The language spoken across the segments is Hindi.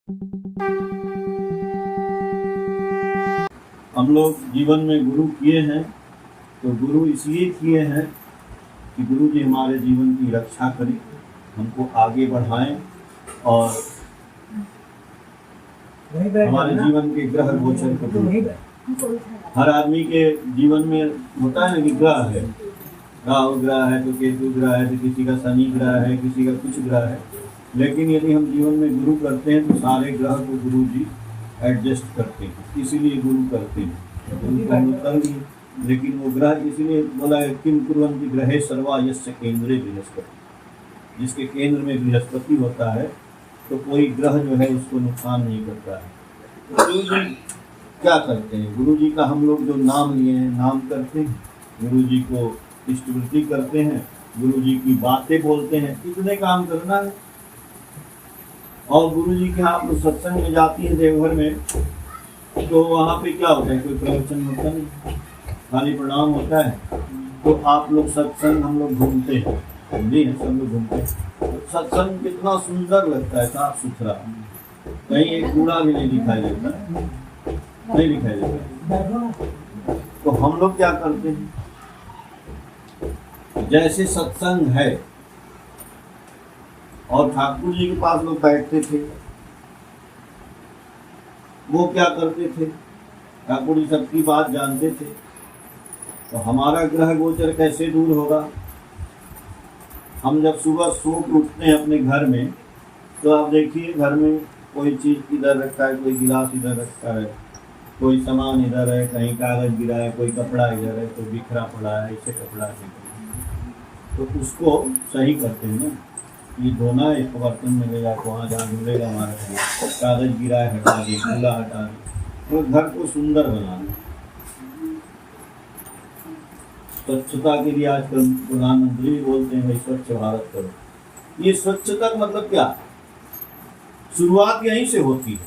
हम लोग जीवन में गुरु किए हैं, तो गुरु इसलिए किए हैं कि गुरु जी हमारे जीवन की रक्षा करें, हमको आगे बढ़ाएं और हमारे जीवन के ग्रह गोचर को दूर करें। हर आदमी के जीवन में होता है ना कि ग्रह है, राहु ग्रह है तो केतु ग्रह है तो किसी का शनि ग्रह है, किसी का कुछ ग्रह है। लेकिन यदि हम जीवन में गुरु करते हैं तो सारे ग्रह को गुरु जी एडजस्ट करते हैं, इसीलिए गुरु करते हैं। गुरु का कर लिए, लेकिन वो ग्रह इसलिए बोला है किम कुर्वन्ति ग्रहे सर्वा यस्य केंद्रे बृहस्पति, जिसके केंद्र में बृहस्पति होता है तो कोई ग्रह जो है उसको नुकसान नहीं करता है। तो गुरु जी क्या करते हैं? गुरु जी का हम लोग जो नाम लिए हैं, नाम करते हैं, गुरु जी को इष्टवृत्ति करते हैं, गुरु जी की बातें बोलते हैं, इतने काम करना है। और गुरु जी के आप लोग सत्संग में जाती है देवघर में, तो वहाँ पे क्या होता है? कोई प्रवचन होता नहीं, खाली प्रणाम होता है। तो आप लोग सत्संग हम लोग घूमते हैं, समझे हैं, सब लोग घूमते हैं। तो सत्संग कितना सुंदर लगता है, साफ सुथरा, कहीं एक कूड़ा भी नहीं दिखाई देता है, नहीं दिखाई देता है। तो हम लोग क्या करते हैं? जैसे सत्संग है और ठाकुर जी के पास लोग बैठते थे, वो क्या करते थे? ठाकुर जी सबकी बात जानते थे। तो हमारा ग्रह गोचर कैसे दूर होगा? हम जब सुबह सो के उठते हैं अपने घर में, तो आप देखिए घर में कोई चीज़ इधर रखा है, कोई गिलास इधर रखा है, कोई सामान इधर है, कहीं कागज गिरा है, कोई कपड़ा इधर है, कोई बिखरा पड़ा है, ऐसे कपड़ा है। तो उसको सही करते हैं ना, ये धोना है, इसको बर्तन में ले जाकर वहाँ जहाँ धुलेगा हमारा, कागज गिरा है हटा दे, कूड़ा हटा दे, तो घर को सुंदर बनाना। स्वच्छता के लिए आजकल प्रधानमंत्री भी बोलते हैं भाई स्वच्छ भारत करो। ये स्वच्छता का मतलब क्या? शुरुआत यहीं से होती है।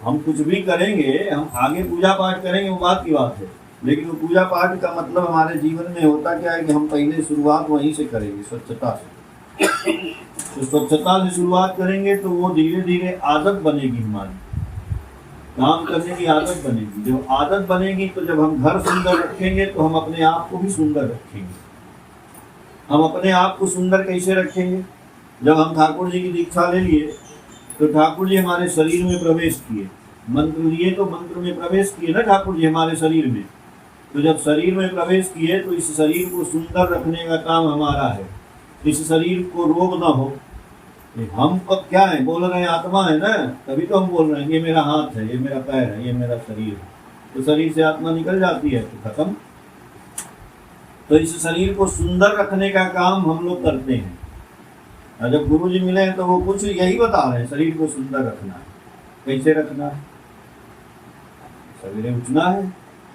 हम कुछ भी करेंगे, हम आगे पूजा पाठ करेंगे, वो बात की बात है, लेकिन वो पूजा पाठ का मतलब हमारे जीवन में होता क्या है कि हम पहले शुरुआत वहीं से करेंगे, स्वच्छता से। तो स्वच्छता से शुरुआत करेंगे तो वो धीरे धीरे आदत बनेगी, हमारी काम करने की आदत बनेगी। जब आदत बनेगी तो जब हम घर सुंदर रखेंगे तो हम अपने आप को भी सुंदर रखेंगे। हम अपने आप को सुंदर कैसे रखेंगे? जब हम ठाकुर जी की दीक्षा ले लिए तो ठाकुर जी हमारे शरीर में प्रवेश किए, मंत्र लिए तो मंत्र में प्रवेश किए ना ठाकुर जी हमारे शरीर में। तो जब शरीर में प्रवेश किए तो इस शरीर को सुंदर रखने का काम हमारा है, इस शरीर को रोग ना हो। हम कब क्या है बोल रहे हैं? आत्मा है ना, तभी तो हम बोल रहे हैं ये मेरा हाथ है, ये मेरा पैर है, ये मेरा शरीर है। तो शरीर से आत्मा निकल जाती है तो खत्म। तो इस शरीर को सुंदर रखने का काम हम लोग करते हैं। और जब गुरु जी मिले हैं तो वो कुछ यही बता रहे हैं, शरीर को सुंदर रखना है। कैसे रखना है? सवेरे उठना है,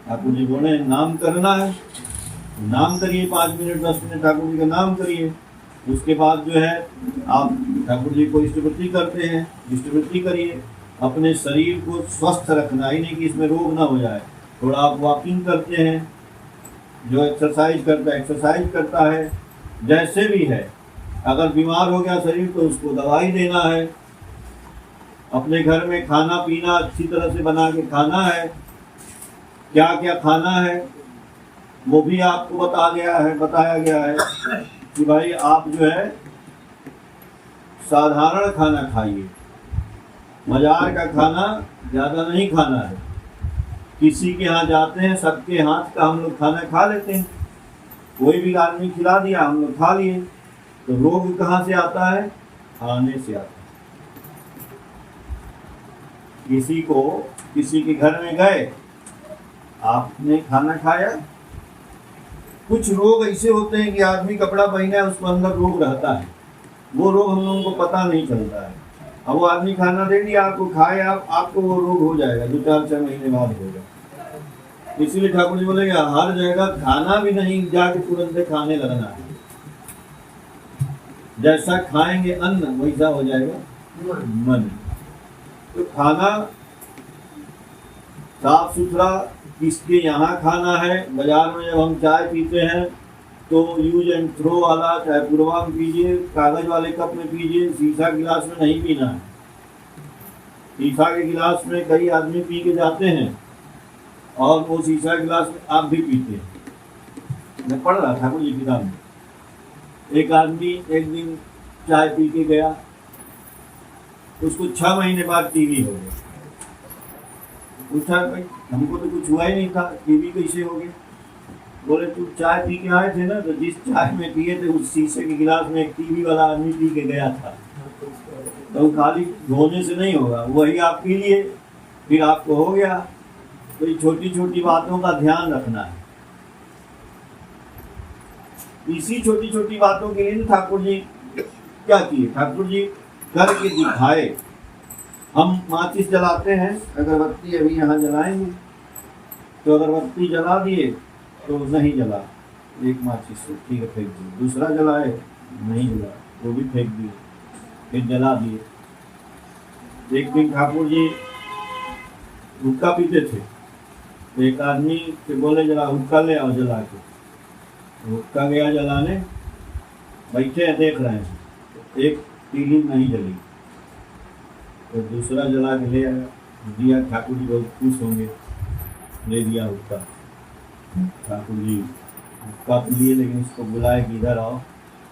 ठाकुर जी बोले नाम करना है, नाम करिए, 5 मिनट 10 मिनट ठाकुर जी का नाम करिए। उसके बाद जो है आप ठाकुर जी को इष्टवृत्ति करते हैं, इष्टवृत्ति करिए। अपने शरीर को स्वस्थ रखना ही नहीं कि इसमें रोग ना हो जाए। थोड़ा आप वॉकिंग करते हैं, जो एक्सरसाइज करता है एक्सरसाइज करता है, जैसे भी है। अगर बीमार हो गया शरीर तो उसको दवाई देना है। अपने घर में खाना पीना अच्छी तरह से बना के खाना है, क्या क्या खाना है वो भी आपको बताया गया है कि भाई आप जो है साधारण खाना खाइए, बाजार का खाना ज़्यादा नहीं खाना है। किसी के यहाँ जाते हैं, सबके हाथ का हम लोग खाना खा लेते हैं, कोई भी आदमी खिला दिया हम लोग खा लिए। तो रोग कहाँ से आता है? खाने से आता है। किसी के घर में गए, आपने खाना खाया, कुछ रोग ऐसे होते हैं कि आदमी कपड़ा पहना है उसको अंदर रोग रहता है, वो रोग हम लोगों को पता नहीं चलता है। अब वो आदमी खाना दे दिया आपको, खाए आपको वो रोग हो जाएगा, 2-4 महीने बाद होगा। इसीलिए ठाकुर जी बोले हर जगह खाना भी नहीं जाके तुरंत से खाने लगना है। जैसा खाएंगे अन्न वैसा हो जाएगा मन। तो खाना साफ सुथरा किसके यहाँ खाना है। बाजार में जब हम चाय पीते हैं तो यूज एंड थ्रो वाला, चाहे पूर्वा में पीजिए, कागज वाले कप में पीजिए, शीशा गिलास में नहीं पीना है। शीशा के गिलास में कई आदमी पी के जाते हैं और वो शीशा के गिलास में आप भी पीते हैं। मैं पढ़ रहा ठाकुर जी किताब में, एक आदमी एक दिन चाय पी के गया, उसको 6 महीने बाद टीवी हो गया। पूछा भाई हमको तो कुछ हुआ ही नहीं था, टीवी कैसे हो गया? बोले तू चाय पी के आए थे ना, तो जिस चाय में पिए थे उस शीशे के गिलास में एक टीवी वाला आदमी पी के गया था। तो खाली धोने से नहीं होगा, वही आप पी लिए फिर आपको हो गया। तो ये छोटी छोटी बातों का ध्यान रखना है। इसी छोटी छोटी बातों के लिए ठाकुर जी क्या किए, ठाकुर जी करके दिखाए। हम माचिस जलाते हैं, अगरबत्ती अभी यहाँ जलाएंगे तो अगरबत्ती जला दिए तो नहीं जला, एक माचिस से ठीक है फेंक दिए, दूसरा जलाए नहीं जला, वो भी फेंक दिए, फिर जला दिए। एक दिन ठाकुर जी हुक्का पीते थे, तो एक आदमी से बोले जरा हुक्का ले आओ जला के। हुक्का गया जलाने, बैठे हैं देख रहे हैं, एक तीली नहीं जली, तो दूसरा जला के ले आया, दिया। ठाकुर जी बहुत खुश होंगे, ले दिया हुक्का। ठाकुर जी हुक्का तो लिए, लेकिन उसको बुलाए कि इधर आओ।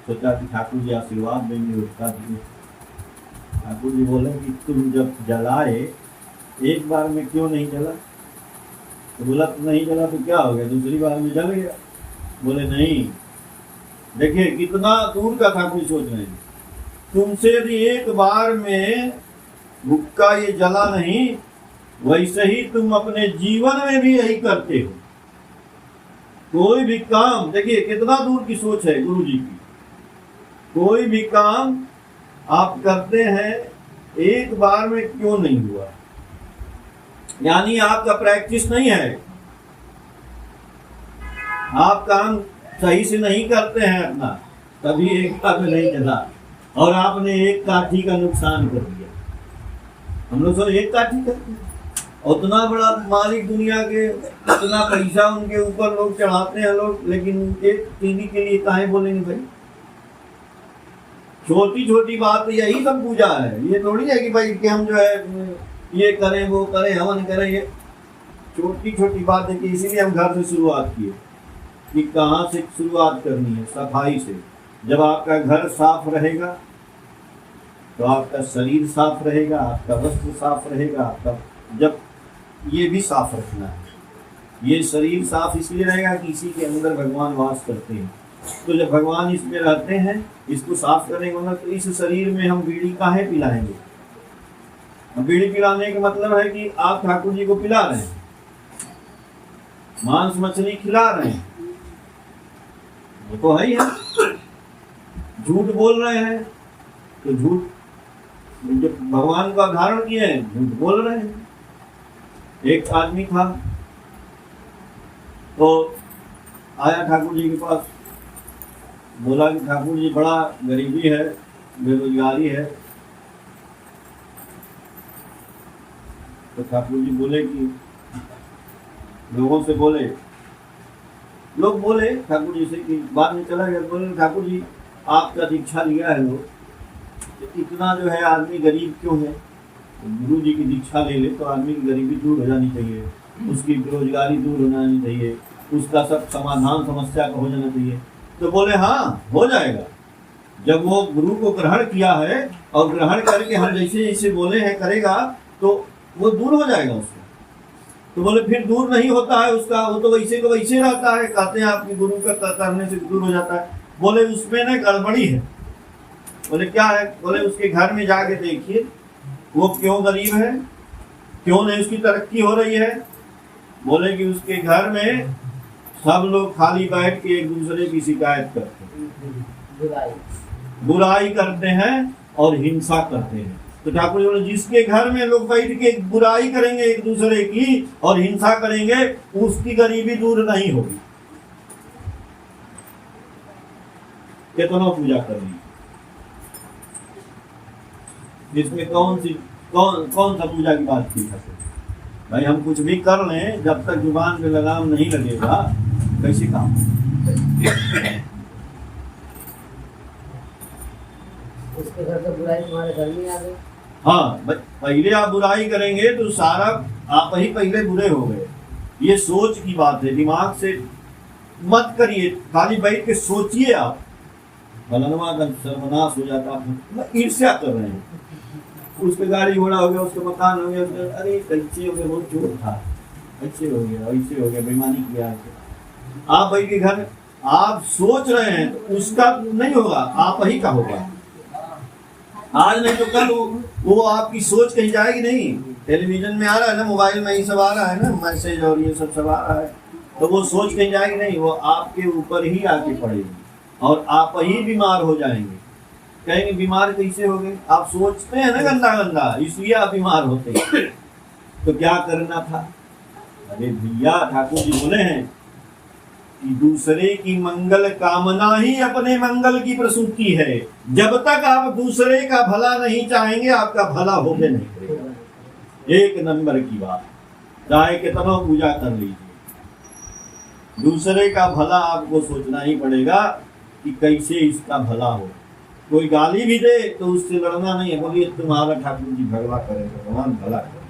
सोचा कि ठाकुर जी आशीर्वाद देंगे, हुक्का दिए। ठाकुर जी बोले कि तुम जब जलाए एक बार में क्यों नहीं जला? तो बोला तो नहीं जला तो क्या हो गया, दूसरी बार में जल गया। बोले नहीं, देखिए कितना दूर का ठाकुर सोच रहे हैं। तुमसे यदि एक बार में हुक्का ये जला नहीं, वैसे ही तुम अपने जीवन में भी यही करते हो। कोई भी काम, देखिए कितना दूर की सोच है गुरु जी की। कोई भी काम आप करते हैं एक बार में क्यों नहीं हुआ, यानी आपका प्रैक्टिस नहीं है, आप काम सही से नहीं करते हैं अपना, तभी एक बार में नहीं चला और आपने एक काठी का नुकसान कर दिया। हम लोग तो एक काठी करते हैं, उतना बड़ा मालिक दुनिया के, उतना पैसा उनके ऊपर लोग चढ़ाते हैं लोग, लेकिन एक टीवी के लिए काहे बोलेंगे भाई? छोटी छोटी बात यही सब पूजा है। ये थोड़ी है कि भाई कि हम जो है ये करें वो करें हवन करें, ये छोटी छोटी बात है। कि इसीलिए हम घर से शुरुआत किए कि कहाँ से शुरुआत करनी है, सफाई से। जब आपका घर साफ रहेगा तो आपका शरीर साफ रहेगा, आपका वस्त्र साफ रहेगा, आपका जब ये भी साफ रखना है। ये शरीर साफ इसलिए रहेगा कि इसी के अंदर भगवान वास करते हैं। तो जब भगवान इसमें रहते हैं, इसको साफ करेंगे ना, तो इस शरीर में हम बीड़ी काहे पिलाएंगे? बीड़ी पिलाने का मतलब है कि आप ठाकुर जी को पिला रहे हैं, मांस मछली खिला रहे हैं, वो तो है ही है। झूठ बोल रहे हैं तो झूठ, जब भगवान का धारण किए हैं झूठ बोल रहे हैं। एक आदमी था तो आया ठाकुर जी के पास, बोला कि ठाकुर जी बड़ा गरीबी है, बेरोजगारी है। तो ठाकुर जी बोले कि लोगों से बोले, लोग बोले ठाकुर जी से कि बाद में चला गया, बोले ठाकुर जी आपका दीक्षा लिया है लोग, तो इतना जो है आदमी गरीब क्यों है? तो गुरु जी की दीक्षा ले ले तो आदमी की गरीबी दूर हो जानी चाहिए, उसकी बेरोजगारी दूर हो जानी चाहिए, उसका सब समाधान समस्या का हो जाना चाहिए। तो बोले हाँ हो जाएगा, जब वो गुरु को ग्रहण किया है और ग्रहण करके हम जैसे जैसे बोले हैं करेगा तो वो दूर हो जाएगा उसका। तो बोले फिर दूर नहीं होता है उसका, वो तो वैसे को वैसे रहता है, कहते हैं आपके गुरु का करने से दूर हो जाता है। बोले उसमें ना गड़बड़ी है। बोले क्या है? बोले उसके घर में जाके देखिए वो क्यों गरीब है, क्यों नहीं उसकी तरक्की हो रही है। बोले कि उसके घर में सब लोग खाली बैठ के एक दूसरे की शिकायत करते हैं, बुराई करते हैं और हिंसा करते हैं। तो ठाकुर जी बोले जिसके घर में लोग बैठ के बुराई करेंगे एक दूसरे की और हिंसा करेंगे, उसकी गरीबी दूर नहीं होगी। कितना पूजा करनी, इसमें कौन सा पूजा की बात की है? भाई हम कुछ भी कर लें, जब तक जुबान पे लगाम नहीं लगेगा कैसे काम? उसके घर से बुराई तुम्हारे घर में आ गई। हाँ, पहले आप बुराई करेंगे तो सारा आप ही पहले बुरे हो गए। ये सोच की बात है, दिमाग से मत करिए, खाली बैठ के सोचिए आप फलाना का सर्वनाश हो जाता है, ईर्ष्या कर रहे हैं, उसके गाड़ी घोड़ा हो गया, उसके मकान हो गया, अरे कैसे हो गया, बहुत चोट था, ऐसे हो गया, ऐसे हो गया, बेईमानी किया। आप बैठ के घर आप सोच रहे हैं तो उसका नहीं होगा, आप ही का होगा। आज नहीं तो कल वो आपकी सोच कहीं जाएगी नहीं। टेलीविजन में आ रहा है ना, मोबाइल में ही सब आ रहा है ना, मैसेज और ये सब आ रहा है, तो वो सोच कहीं जाएगी नहीं, वो आपके ऊपर ही आके पड़ेगी और आप ही बीमार हो जाएंगे। कहेंगे बीमार कैसे हो गए, आप सोचते हैं ना गंदा गंदा, इसलिए आप बीमार होते हैं। तो क्या करना था? अरे भैया, ठाकुर जी बोले हैं कि दूसरे की मंगल कामना ही अपने मंगल की प्रसूति है। जब तक आप दूसरे का भला नहीं चाहेंगे, आपका भला होने नहीं करेगा। एक नंबर की बात, चाहे कितना पूजा कर लीजिए, दूसरे का भला आपको सोचना ही पड़ेगा कि कैसे इसका भला हो। कोई गाली भी दे तो उससे लड़ना नहीं है, बोलिए तुम्हारा ठाकुर जी भगवा करे, भगवान भला करे।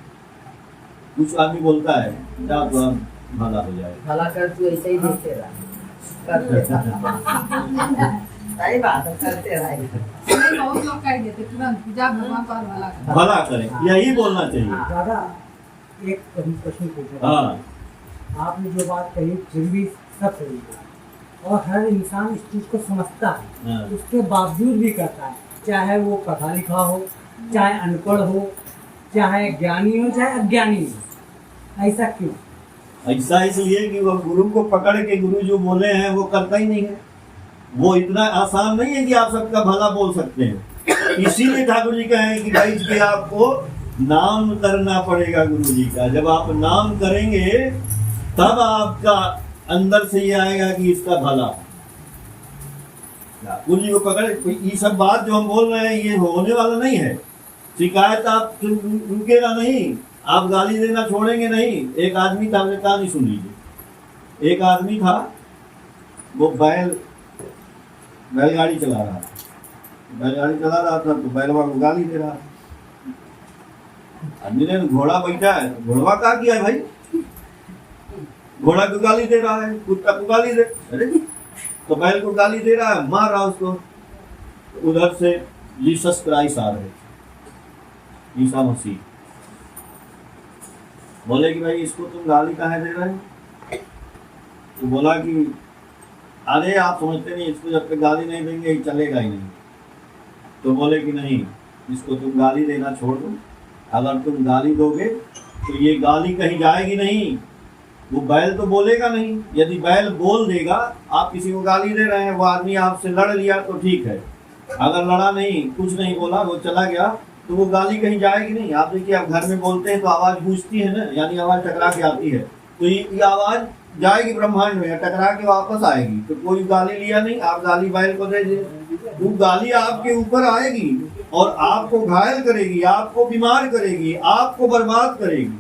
कुछ आदमी बोलता है जा तो भला हो जाए, भला कर तू ऐसे ही देखते रहा, करते सही बात है, करते रहे। बहुत लोग कह देते तुरंत जा भगवान पर भला कर, भला करें, यही बोलना चाहिए। दादा एक प्रश्न पूछा, हाँ, आपने जो बात कही फिर भी सब सही है और हर इंसान इस चीज को समझता है, हाँ। उसके बावजूद भी करता है, चाहे वो पढ़ा लिखा हो, चाहे अनपढ़ हो, चाहे ज्ञानी हो, चाहे अज्ञानी हो। ऐसा क्यों? ऐसा इसलिए कि वो गुरु को पकड़ के गुरु जो बोले हैं वो करता ही नहीं है। वो इतना आसान नहीं है कि आप सबका भला बोल सकते हैं। इसीलिए ठाकुर जी कहें कि भाई जी आपको नाम करना पड़ेगा गुरु जी का। जब आप नाम करेंगे तब आपका अंदर से ये आएगा कि इसका भला। ठाकुर जी को पकड़, ये सब बात जो हम बोल रहे हैं ये होने वाला नहीं है। शिकायत आप रुकेगा नहीं, आप गाली देना छोड़ेंगे नहीं। एक आदमी था, आपने कहानी सुन लीजिए। एक आदमी था, वो बैलगाड़ी चला रहा था, तो बैलवा को गाली दे रहा था। आदमी ने घोड़ा बैठा है, घोड़वा क्या किया है भाई, घोड़ा को गाली दे रहा है, कुत्ता को गाली दे, अरे तो बैल को गाली दे रहा है, मार रहा उसको। तो उधर से जीसस क्राइस्ट आ रहे, ईसा मसीह। बोले कि भाई इसको तुम गाली काहे दे रहे हो? तो बोला कि अरे आप समझते नहीं, इसको जब तक गाली नहीं देंगे ये चलेगा ही नहीं। तो बोले कि नहीं, इसको तुम गाली देना छोड़ दो। अगर तुम गाली दोगे तो ये गाली कहीं जाएगी नहीं, वो बैल तो बोलेगा नहीं। यदि बैल बोल देगा, आप किसी को गाली दे रहे हैं, वो आदमी आपसे लड़ लिया तो ठीक है, अगर लड़ा नहीं, कुछ नहीं बोला, वो चला गया, तो वो गाली कहीं जाएगी नहीं। आप देखिए, आप घर में बोलते हैं तो आवाज़ गूंजती है ना, यानी आवाज़ टकरा के आती है, तो ये आवाज़ जाएगी ब्रह्मांड में, टकरा के वापस आएगी। तो कोई गाली लिया नहीं, आप गाली बैल को दे दिए, वो गाली आपके ऊपर आएगी और आपको घायल करेगी, आपको बीमार करेगी, आपको बर्बाद करेगी।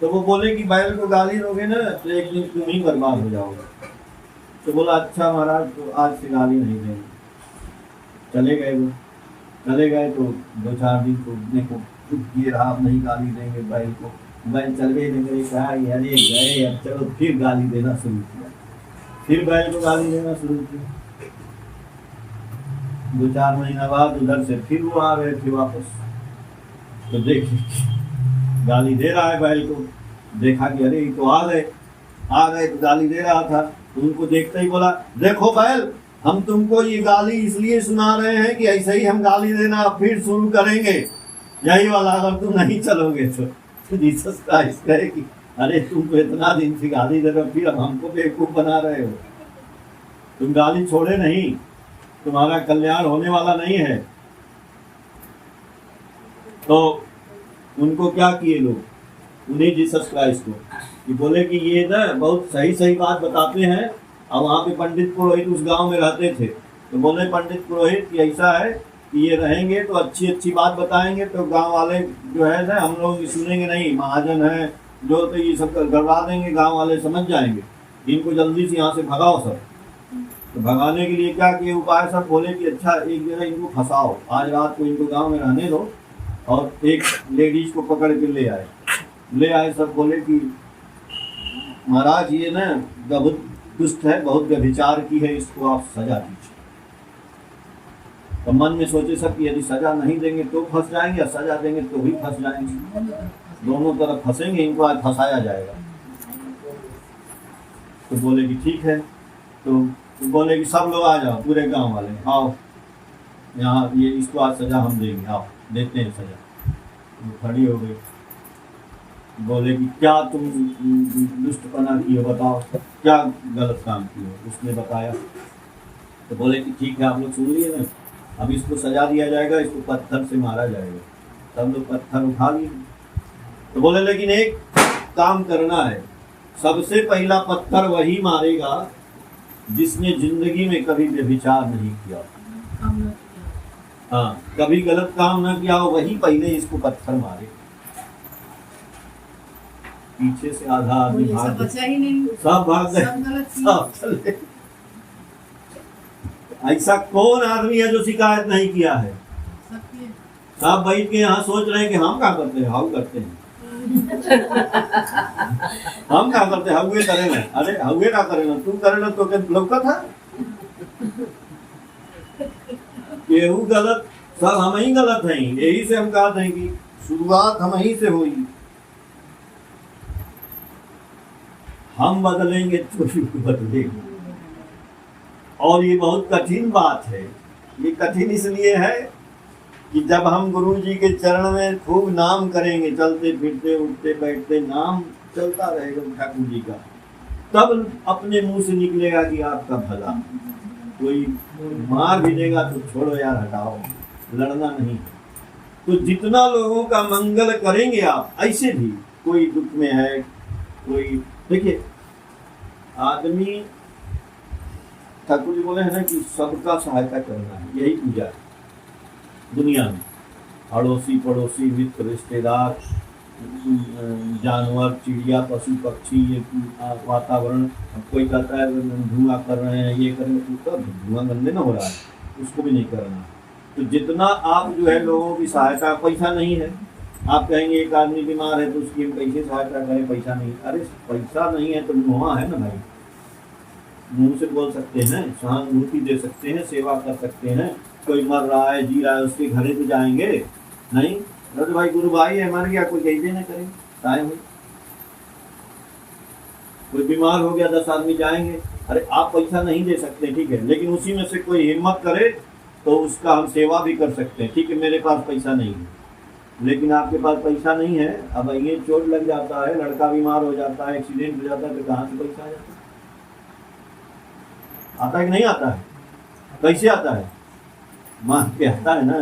तो वो बोले कि बैल को गाली दोगे ना तो एक दिन तुम ही बर्बाद हो जाओगे। तो बोला अच्छा महाराज, तो आज से गाली नहीं देंगे। चले गए वो, चले गए तो 2-4 दिन को चुप किए रहा, अब नहीं गाली देंगे बैल को। बैल चल गए, कहा अरे गए, अब चलो फिर गाली देना शुरू किया, फिर बैल को गाली देना शुरू किया। 2-4 महीना बाद उधर से फिर वो आ रहे थे वापस, तो देखिए गाली दे रहा है बैल को। देखा कि अरे तो आ गए तो गाली दे रहा था। तो उनको देखते ही बोला, देखो बैल, हम तुमको ये गाली इसलिए सुना रहे हैं कि ऐसे ही हम गाली देना फिर शुरू करेंगे, यही वाला, अगर तुम नहीं चलोगे तो जीसस क्राइस्ट कहे कि अरे तुम तो इतना दिन से गाली दे रहे हो, फिर हमको बेवकूफ बना रहे हो। तुम गाली छोड़े नहीं, तुम्हारा कल्याण होने वाला नहीं है। तो उनको क्या किए लोग, उन्हें जीसस क्राइस्ट को, कि बोले कि ये ना बहुत सही बात बताते हैं। और वहाँ पे पंडित पुरोहित उस गांव में रहते थे, तो बोले पंडित पुरोहित कि ऐसा है कि ये रहेंगे तो अच्छी बात बताएंगे, तो गांव वाले जो है ना, हम लोग सुनेंगे नहीं, महाजन है जो, तो ये सब गड़बड़ा देंगे, गांव वाले समझ जाएंगे, इनको जल्दी से यहाँ से भगाओ सब। तो भगाने के लिए क्या किए उपाय सब, बोले कि अच्छा एक जगह इनको फंसाओ, आज रात को इनको गाँव में रहने दो, और एक लेडीज को पकड़ के ले आए। सब बोले कि महाराज ये ना बहुत दुष्ट है, बहुत व्यभिचार की है, इसको आप सजा दीजिए। तो मन में सोचे सब कि यदि सजा नहीं देंगे तो फंस जाएंगे, या सजा देंगे तो भी फंस जाएंगे, दोनों तरफ फंसेंगे, इनको आज फंसाया जाएगा। तो बोले कि ठीक है। तो बोले कि सब लोग आ जाओ, पूरे गांव वाले आओ यहाँ, ये इसको आज सजा हम देंगे, आओ देते हैं सजा। वो खड़ी हो गई, बोले कि क्या तुम दुष्टपना की हो, बताओ क्या गलत काम की हो। उसने बताया। तो बोले कि ठीक है, आप लोग सुन लिए ना, अब इसको सजा दिया जाएगा, इसको पत्थर से मारा जाएगा। सब लोग पत्थर उठा लिए। तो बोले लेकिन एक काम करना है, सबसे पहला पत्थर वही मारेगा जिसने जिंदगी में कभी व्यभिचार नहीं किया, हाँ कभी गलत काम ना किया हो, वही पहले इसको पत्थर मारे। पीछे से आधा आदमी ये भाग सब गए, बचा ही नहीं, सब भाग गए, सब गलत किए। सब चले। ऐसा कौन आदमी है जो शिकायत नहीं किया है? सब किए। सब बैठ के यहाँ सोच रहे हैं कि हम क्या करते हैं, हम करते हैं, हम क्या करते हैं, हवे करेंगे। अरे हवे क्या करेंगे, तुम करेंगे तो क्या लौका था? केहू गलत, सब हम ही गलत हैं। यही से हम कहते हैं कि शुरुआत हम ही से हुई, हम बदलेंगे तो बदलेंगे। और ये बहुत कठिन बात है। ये कठिन इसलिए है कि जब हम गुरु जी के चरण में खूब नाम करेंगे, चलते फिरते उठते बैठते नाम चलता रहेगा ठाकुर जी का, तब अपने मुंह से निकलेगा कि आपका भला। कोई मार भी देगा तो छोड़ो यार, हटाओ, लड़ना नहीं। तो जितना लोगों का मंगल करेंगे आप, ऐसे भी कोई दुख में है, कोई देखिए आदमी, ठाकुर जी बोले हैं ना कि सबका सहायता करना है, यही पूजा है दुनिया में। अड़ोसी पड़ोसी मित्र रिश्तेदार, जानवर चिड़िया पशु पक्षी, ये वातावरण। कोई कहता है धुआं कर रहे हैं, ये कर रहे हैं, तो धुआं गंदे ना हो रहा है, उसको भी नहीं करना। तो जितना आप जो है लोगों की सहायता, पैसा नहीं है, आप कहेंगे एक आदमी बीमार है तो उसकी हम कैसे सहायता करें, पैसा नहीं। अरे पैसा नहीं है तो मुँह है ना भाई, मुंह से बोल सकते हैं, सहानुभूति दे सकते हैं, सेवा कर सकते हैं। कोई मर रहा है, जी रहा है, उसके घरे पे जाएंगे नहीं? अरे भाई गुरु भाई है, मर गया, कोई कैसे ना करें, टाइम हो। कोई बीमार हो गया, 10 आदमी जाएंगे। अरे आप पैसा नहीं दे सकते, ठीक है, लेकिन उसी में से कोई हिम्मत करे तो उसका हम सेवा भी कर सकते हैं। ठीक है, मेरे पास पैसा नहीं है, लेकिन आपके पास पैसा नहीं है, अब ये चोट लग जाता है, लड़का बीमार हो जाता है, एक्सीडेंट हो जाता है, तो कहाँ से पैसा आ जाता है? आता है कि नहीं आता है? कैसे आता है? मांग के आता है ना,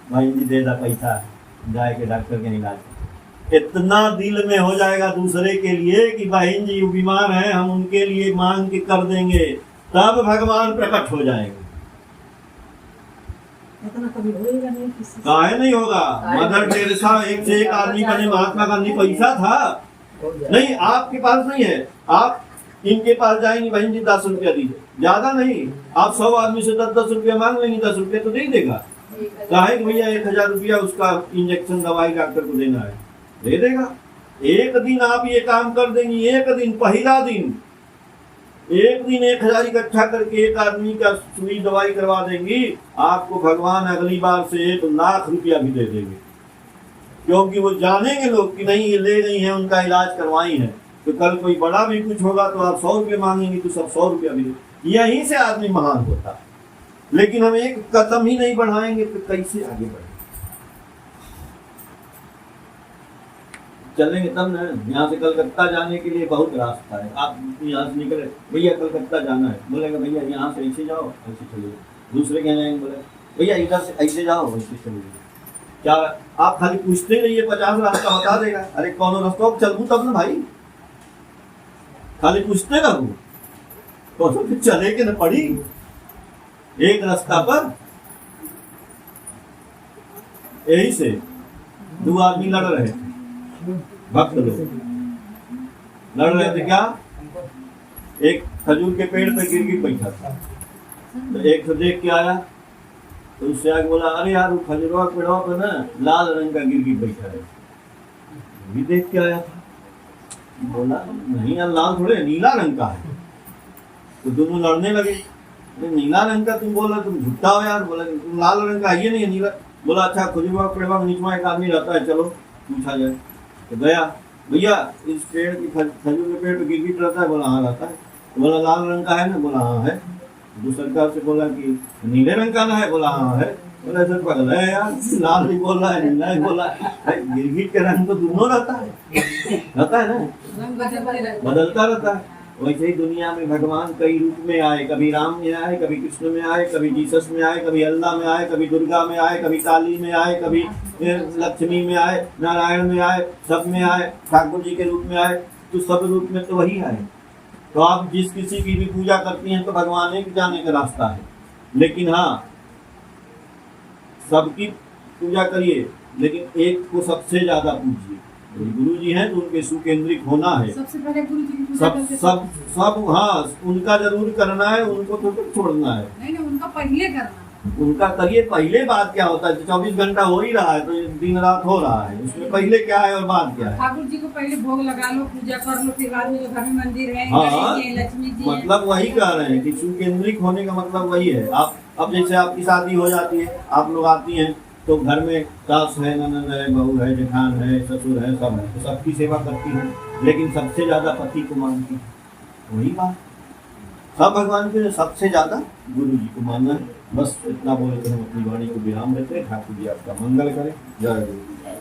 भाई जी दे दा पैसा, जाए के डॉक्टर के इलाज। इतना दिल में हो जाएगा दूसरे के लिए कि बहन जी बीमार है, हम उनके लिए मांग के कर देंगे, तब भगवान प्रकट हो जाएंगे। काहे नहीं होगा? मदर टेरेसा एक से एक आदमी बने, महात्मा गांधी पैसा था नहीं, आपके पास नहीं है, आप इनके पास जाएंगे, बहन जी 10 रुपया दीजिए, ज्यादा नहीं, आप 100 आदमी से 10-10 रुपया मांग लेंगे, 10 रुपया तो नहीं देगा। काहे कि भैया 1000 रुपया उसका इंजेक्शन दवाई डॉक्टर को देना है, दे देगा। एक दिन आप ये काम कर देंगे, एक दिन, पहला दिन, एक दिन 1000 इकट्ठा करके एक आदमी का सुई दवाई करवा देंगी, आपको भगवान अगली बार से 1 लाख रुपया भी दे देंगे। क्योंकि वो जानेंगे लोग कि नहीं ये ले गई है, उनका इलाज करवाई है। तो कल कोई बड़ा भी कुछ होगा तो आप 100 रुपये मांगेंगे तो सब 100 रुपया भी दे। यहीं से आदमी महान होता है। लेकिन हम एक कदम ही नहीं बढ़ाएंगे तो कैसे आगे बढ़ेंगे? चलेंगे तब ना। यहाँ से कलकत्ता जाने के लिए बहुत रास्ता है। आप यहाँ से निकले, भैया कलकत्ता जाना है, बोलेगा भैया यहाँ से ऐसे जाओ, ऐसे चले जाओ। दूसरे कह जाएंगे, बोले भैया इधर से ऐसे जाओ, ऐसे चले जाओ। क्या आप खाली पूछते रहिए, 50 रास्ता बता देगा। अरे कौन रास्ता चलू तब ना भाई, खाली पूछते रहूं तो चले के न पड़ी एक रास्ता पर। यही से 2 आदमी लड़ रहे थे, भक्त लोग लड़ रहे थे। क्या? एक खजूर के पेड़ पे गिर बैठा था, तो एक तो देख के आया, तो उससे आगे बोला, अरे यार वो खजूरवा पेड़वा पे ना लाल रंग का गिरगिट बैठा है, भी देख के आया था। बोला नहीं यार, लाल थोड़े नीला रंग का है। तो दोनों लड़ने लगे, नीला रंग का तुम बोला, तुम झूठा हो यार। बोला तुम लाल रंग का है नहीं है नीला। बोला अच्छा खजूरवा पेड़वा के नीचे में एक आदमी रहता है, चलो पूछा जाए। तो गया, भैया इस पेड़ की खजूर के पेड़ पे गिरगिट रहता है? बोला हाँ रहता है। तो बोला लाल रंग का है ना? बोला हाँ है। दूसरे सरकार से बोला कि नीले रंग का ना है? बोला हाँ है। बोला सर पागल है यार, लाल भी बोल रहा है नीला भी बोल रहा है, गिरगिट का रंग तो दोनों रहता है ना, रंग बदलते रहते हैं। बदलता रहता है। वैसे ही दुनिया में भगवान कई रूप में आए, कभी राम में आए, कभी कृष्ण में आए, कभी जीसस में आए, कभी अल्लाह में आए, कभी दुर्गा में आए, कभी काली में आए, कभी लक्ष्मी में आए, नारायण में आए, सब में आए, ठाकुर जी के रूप में आए। तो सब रूप में तो वही आए। तो आप जिस किसी की भी पूजा करती हैं तो भगवान एक जाने का रास्ता है, लेकिन हाँ सबकी पूजा करिए, लेकिन एक को सबसे ज्यादा पूजिए। गुरु जी हैं तो उनके सुकेंद्रित होना है। सबसे पहले गुरु जी की पूजा सब करके सब सब हाँ उनका जरूर करना है, उनको तो छोड़ना है। नहीं उनका पहले करना। उनका करिए। पहले बात क्या होता है, 24 घंटा हो ही रहा है तो दिन रात हो रहा है, उसमें पहले क्या है और बाद क्या है। ठाकुर जी को पहले भोग लगा लो, पूजा कर लो, फिर बाद में जो घर में मंदिर है, हाँ, गणेश जी हैं, लक्ष्मी जी हैं। मतलब वही कह रहे हैं कि सुकेंद्रित होने का मतलब वही है। आप अब जैसे आपकी शादी हो जाती है, आप लोग आती हैं तो घर में सास है, ननद है, बहू है, जेठान है, ससुर है, सब है, तो सबकी सेवा करती है, लेकिन सबसे ज्यादा पति को मानती है। वही बात, सब भगवान के सबसे ज्यादा गुरु जी को मानना है। बस इतना बोले तो हम अपनी वाणी को विराम देते हैं। ठाकुर जी आपका मंगल करें। जय गुरु।